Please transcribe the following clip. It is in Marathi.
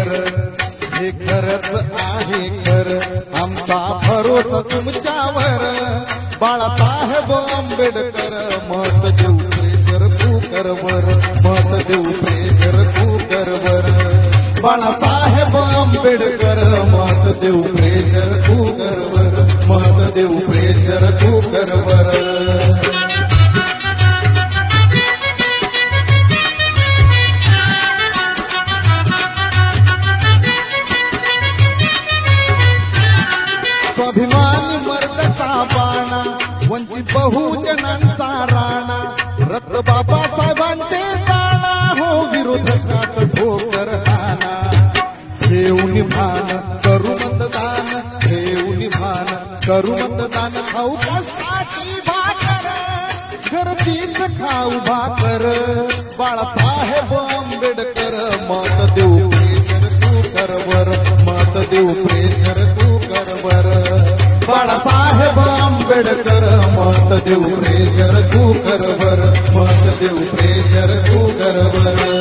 आंबेडकर हे खरंच आहे खरं आमचा भरोसा तुमच्यावर बाळासाहेब आंबेडकर मत देऊ प्रेशर कुकरवर मत देऊ प्रेशर कुकरवर बाळासाहेब आंबेडकर मत देऊ प्रेशर कुकरवर मत देऊ प्रेशर कुकरवर स्वाभिमानी मर्दचा बाणा वंचित बहुजनांचा राणा रक्त बाबासाहेबांचे जाणा हो विरोधकाच ठोकर हाना ठेवून भान करू मतदान ठेवून भान करू मतदान खाऊ कष्टाची भाकर गरजीच खाऊ भाकर बाळासाहेब आंबेडकर मत देऊ प्रेशर कुकरवर मत देऊ प्रेशर कुकरवर बाळासाहेब आंबेडकर मत देऊ प्रेशर कुकरवर मत देऊ प्रेशर कुकरवर